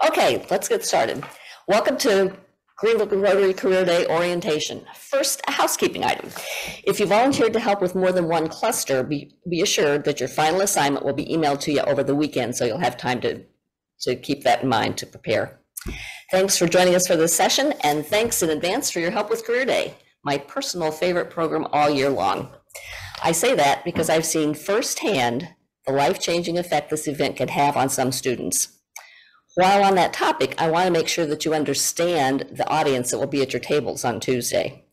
Okay, let's get started. Welcome to Greenville Rotary Career Day orientation. First, a housekeeping item. If you volunteered to help with more than one cluster, be assured that your final assignment will be emailed to you over the weekend, so you'll have time to keep that in mind to prepare. Thanks for joining us for this session, and thanks in advance for your help with Career Day, my personal favorite program all year long. I say that because I've seen firsthand the life-changing effect this event can have on some students. While on that topic, I want to make sure that you understand the audience that will be at your tables on Tuesday.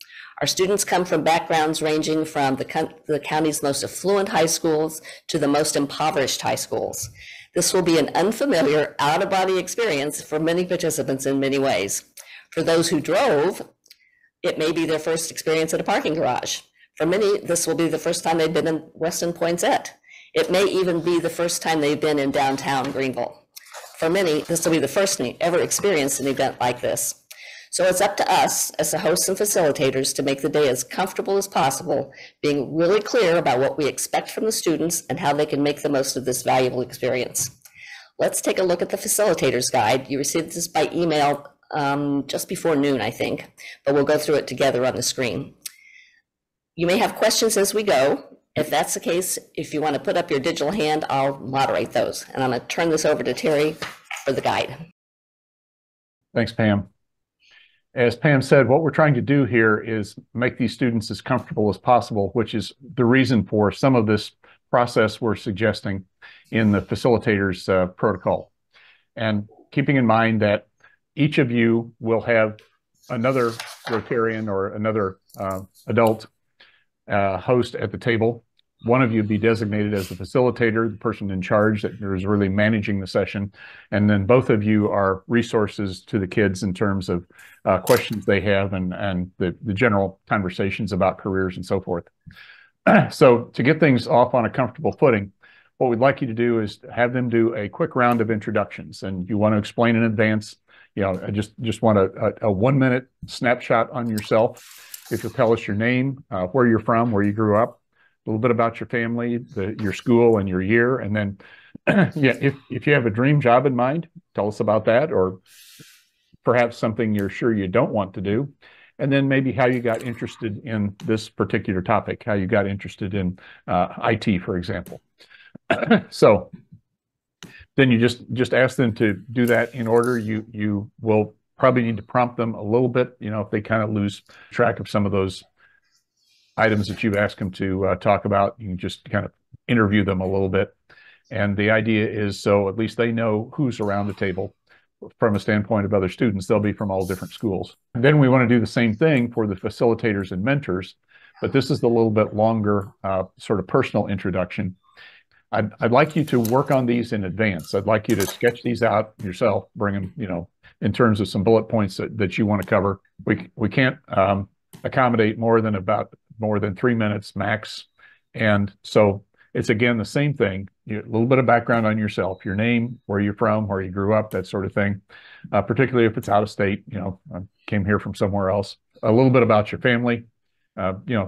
Our students come from backgrounds ranging from the county's most affluent high schools to the most impoverished high schools. This will be an unfamiliar, out-of-body experience for many participants in many ways. For those who drove, it may be their first experience at a parking garage. For many, this will be the first time they've been in Weston Poinsett. It may even be the first time they've been in downtown Greenville. For many, this will be the first time ever experienced an event like this. So it's up to us as the hosts and facilitators to make the day as comfortable as possible, being really clear about what we expect from the students and how they can make the most of this valuable experience. Let's take a look at the facilitator's guide. You received this by email just before noon, I think, but we'll go through it together on the screen. You may have questions as we go. If that's the case, if you want to put up your digital hand, I'll moderate those. And I'm going to turn this over to Terry for the guide. Thanks, Pam. As Pam said, what we're trying to do here is make these students as comfortable as possible, which is the reason for some of this process we're suggesting in the facilitator's protocol. And keeping in mind that each of you will have another Rotarian or another adult host at the table. One of you be designated as the facilitator, the person in charge that is really managing the session. And then both of you are resources to the kids in terms of questions they have and the general conversations about careers and so forth. So to get things off on a comfortable footing, what we'd like you to do is have them do a quick round of introductions. And you want to explain in advance, I just want a 1 minute snapshot on yourself. If you'll tell us your name, where you're from, where you grew up, a little bit about your family, your school and your year. And then if you have a dream job in mind, tell us about that, or perhaps something you're sure you don't want to do. And then maybe how you got interested in this particular topic, how you got interested in IT, for example. So then you just ask them to do that in order. You will probably need to prompt them a little bit, if they kind of lose track of some of those items that you've asked them to talk about. You can just kind of interview them a little bit. And the idea is so at least they know who's around the table from a standpoint of other students. They'll be from all different schools. And then we want to do the same thing for the facilitators and mentors, but this is the little bit longer sort of personal introduction. I'd like you to work on these in advance. I'd like you to sketch these out yourself, bring them, in terms of some bullet points that you want to cover. We can't accommodate more than 3 minutes max. And so it's, again, the same thing, a little bit of background on yourself, your name, where you're from, where you grew up, that sort of thing, particularly if it's out of state, I came here from somewhere else. A little bit about your family,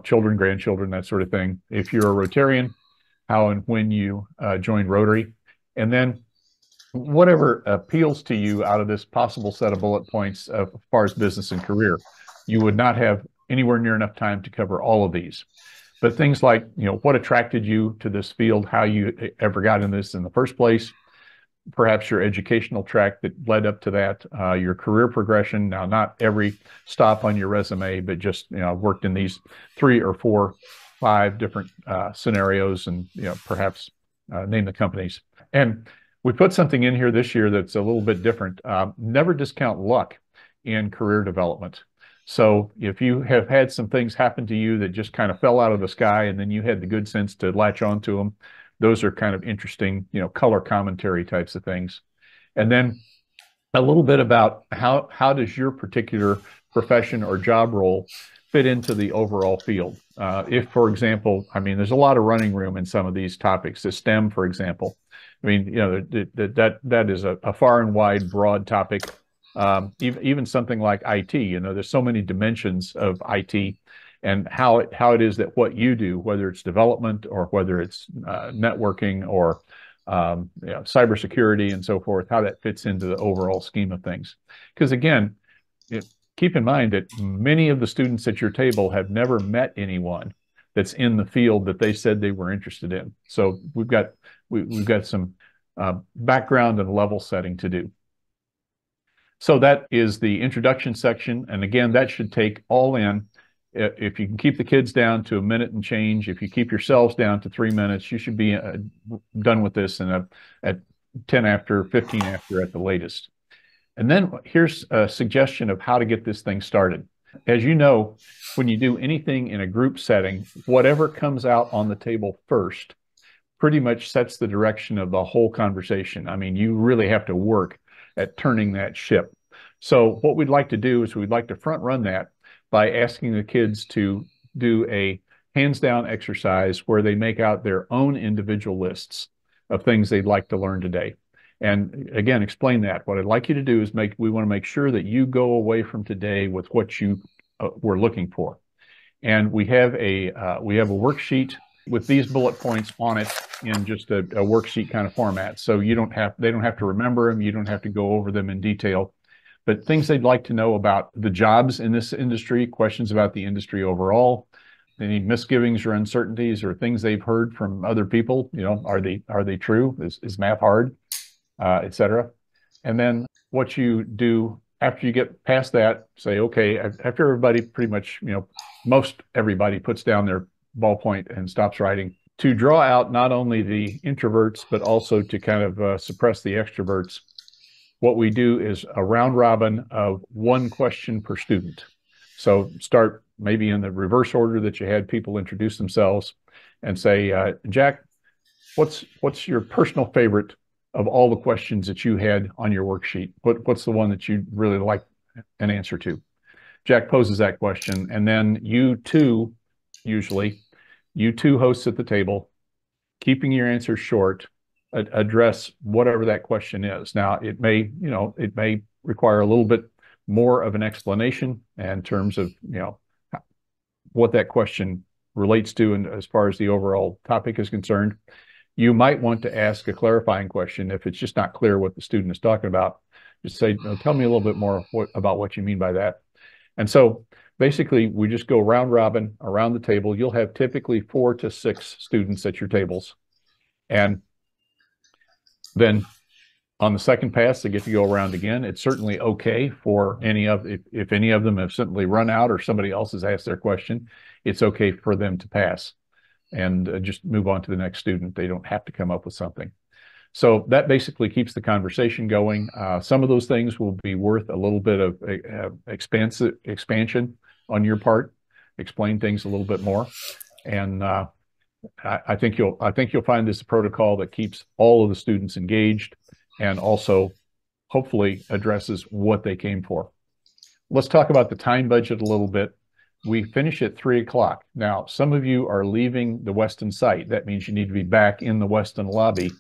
children, grandchildren, that sort of thing. If you're a Rotarian, how and when you joined Rotary, and then whatever appeals to you out of this possible set of bullet points as far as business and career. You would not have anywhere near enough time to cover all of these. But things like, what attracted you to this field, how you ever got in this in the first place, perhaps your educational track that led up to that, your career progression. Now, not every stop on your resume, but just, I've worked in these 3 or 4, 5 different scenarios, and, perhaps name the companies. And we put something in here this year that's a little bit different. Never discount luck in career development. So if you have had some things happen to you that just kind of fell out of the sky, and then you had the good sense to latch onto them, those are kind of interesting, color commentary types of things. And then a little bit about how does your particular profession or job role fit into the overall field. If, for example, there's a lot of running room in some of these topics. The STEM, for example, that is a far and wide, broad topic. Even something like IT, there's so many dimensions of IT and how it is that what you do, whether it's development or whether it's networking or cybersecurity and so forth, how that fits into the overall scheme of things. Because again, keep in mind that many of the students at your table have never met anyone that's in the field that they said they were interested in. So we've got some background and level setting to do. So that is the introduction section. And again, that should take all in. If you can keep the kids down to a minute and change, if you keep yourselves down to 3 minutes, you should be done with this at 10 after, 15 after at the latest. And then here's a suggestion of how to get this thing started. As you know, when you do anything in a group setting, whatever comes out on the table first pretty much sets the direction of the whole conversation. I mean, you really have to work at turning that ship. So what we'd like to do is we'd like to front run that by asking the kids to do a hands down exercise where they make out their own individual lists of things they'd like to learn today. And again, explain that. What I'd like you to do is we want to make sure that you go away from today with what you were looking for. And we have a worksheet with these bullet points on it in just a worksheet kind of format. So they don't have to remember them. You don't have to go over them in detail, but things they'd like to know about the jobs in this industry, questions about the industry overall, any misgivings or uncertainties or things they've heard from other people, are they true? Is math hard? Et cetera. And then what you do after you get past that, say, okay, after everybody pretty much, most everybody puts down their ballpoint and stops writing, to draw out not only the introverts, but also to kind of suppress the extroverts. What we do is a round robin of one question per student. So start maybe in the reverse order that you had people introduce themselves and say, Jack, what's your personal favorite of all the questions that you had on your worksheet? What's the one that you really like an answer to? Jack poses that question, and then you two hosts at the table, keeping your answers short, address whatever that question is. Now, it may require a little bit more of an explanation in terms of, what that question relates to and as far as the overall topic is concerned. You might want to ask a clarifying question if it's just not clear what the student is talking about. Just say, tell me a little bit more about what you mean by that. And so basically, we just go round robin around the table. You'll have typically 4 to 6 students at your tables. And then on the second pass, they get to go around again. It's certainly okay for if any of them have simply run out or somebody else has asked their question, it's okay for them to pass and just move on to the next student. They don't have to come up with something. So that basically keeps the conversation going. Some of those things will be worth a little bit of expansion on your part, explain things a little bit more. And I think you'll find this a protocol that keeps all of the students engaged and also hopefully addresses what they came for. Let's talk about the time budget a little bit. We finish at 3 o'clock. Now, some of you are leaving the Weston site. That means you need to be back in the Weston lobby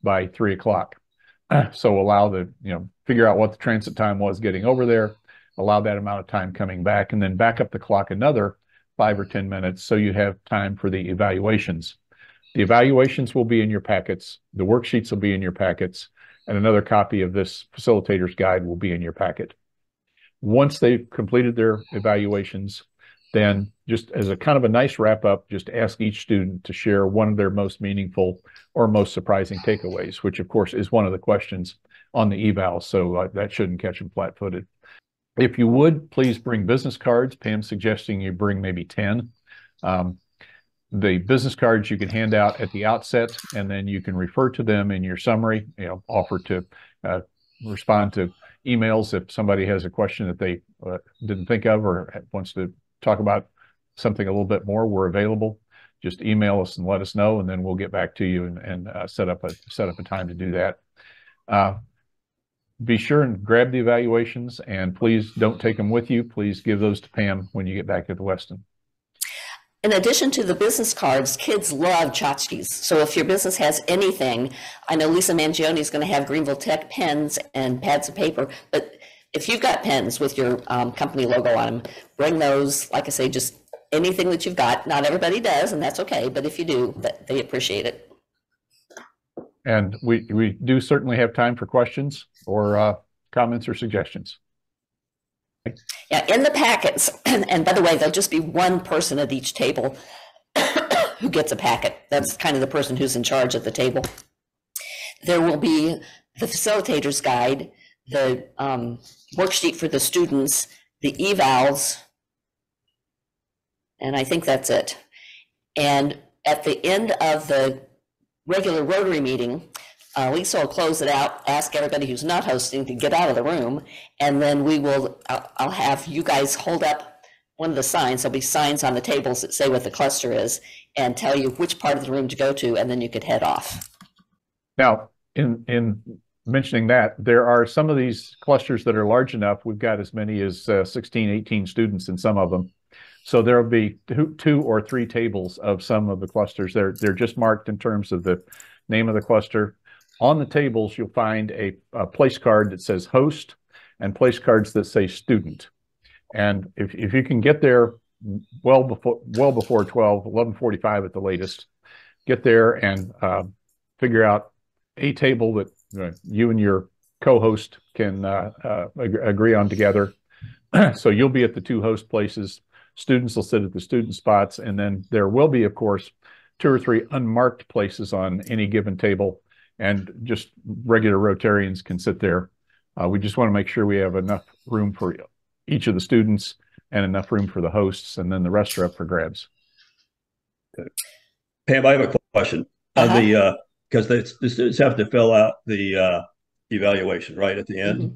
by 3 o'clock. So figure out what the transit time was getting over there, allow that amount of time coming back, and then back up the clock another 5 or 10 minutes so you have time for the evaluations. The evaluations will be in your packets. The worksheets will be in your packets, and another copy of this facilitator's guide will be in your packet. Once they've completed their evaluations, then just as a kind of a nice wrap up, just ask each student to share one of their most meaningful or most surprising takeaways, which of course is one of the questions on the eval. So that shouldn't catch them flat-footed. If you would, please bring business cards. Pam's suggesting you bring maybe 10. The business cards you can hand out at the outset, and then you can refer to them in your summary, offer to respond to emails if somebody has a question that they didn't think of or wants to talk about something a little bit more. We're available. Just email us and let us know, and then we'll get back to you and set up a time to do that. Be sure and grab the evaluations, and please don't take them with you. Please give those to Pam when you get back to the Weston. In addition to the business cards, kids love tchotchkes. So if your business has anything, I know Lisa Mangione is going to have Greenville Tech pens and pads of paper, but if you've got pens with your company logo on them, bring those. Like I say, just anything that you've got. Not everybody does, and that's okay, but if you do, they appreciate it. And we do certainly have time for questions or comments or suggestions. Yeah, in the packets, and by the way, there'll just be one person at each table who gets a packet. That's kind of the person who's in charge of the table. There will be the facilitator's guide, the worksheet for the students, the evals, and I think that's it. And at the end of the regular Rotary meeting, Lisa will close it out, ask everybody who's not hosting to get out of the room, and then I'll have you guys hold up one of the signs. There'll be signs on the tables that say what the cluster is and tell you which part of the room to go to, and then you could head off. Now, in mentioning that, there are some of these clusters that are large enough. We've got as many as 16, 18 students in some of them. So there'll be two or three tables of some of the clusters. They're just marked in terms of the name of the cluster. On the tables, you'll find a place card that says host and place cards that say student. And if you can get there well before 12, 11:45 at the latest, get there and figure out a table that you and your co-host can agree on together. So you'll be at the two host places. Students will sit at the student spots, and then there will be, of course, 2 or 3 unmarked places on any given table, and just regular Rotarians can sit there. We just want to make sure we have enough room for each of the students and enough room for the hosts, and then the rest are up for grabs. Okay. Pam, I have a question. Because the students have to fill out the evaluation right at the end. Mm-hmm.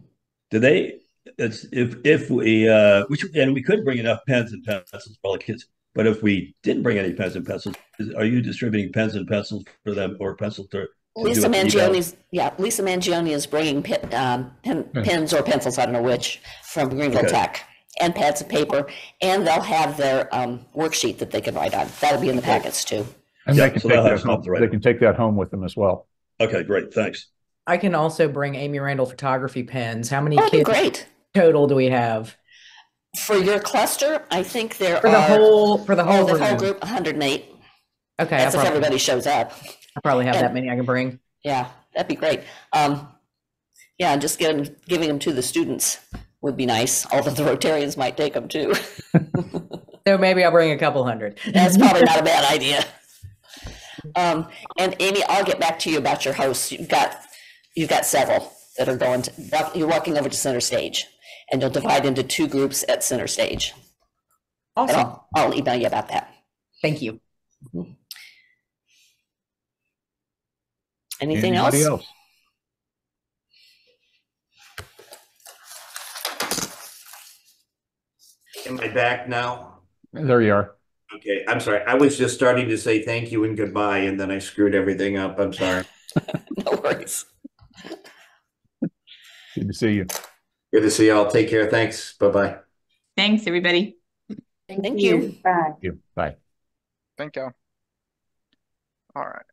Do they? If we and we could bring enough pens and pencils for all the kids, but if we didn't bring any pens and pencils, are you distributing pens and pencils for them, or pencils to Lisa Mangione is bringing pens or pencils, I don't know which, from Greenville Tech, and pads of paper, and they'll have their worksheet that they can write on. That'll be in the packets too. And they can take that home with them as well. Okay, great, thanks. I can also bring Amy Randall photography pens. How many kids great. Total do we have? For your cluster, I think there for the whole group, 108. Okay, that's if everybody shows up. I probably have that many I can bring. Yeah, that'd be great. Yeah, just giving them to the students would be nice. Although the Rotarians might take them too. So maybe I'll bring a couple hundred. That's probably not a bad idea. And Amy, I'll get back to you about your hosts. You've got several that are going to. You're walking over to center stage, and you'll divide into 2 groups at center stage. Awesome. I'll email you about that. Thank you. Mm-hmm. Anything else? Am I back now? There you are. Okay, I'm sorry. I was just starting to say thank you and goodbye, and then I screwed everything up. I'm sorry. No worries. Good to see you. Good to see y'all. Take care. Thanks. Bye-bye. Thanks, everybody. Thank you. Bye. Bye. Thank you. All right.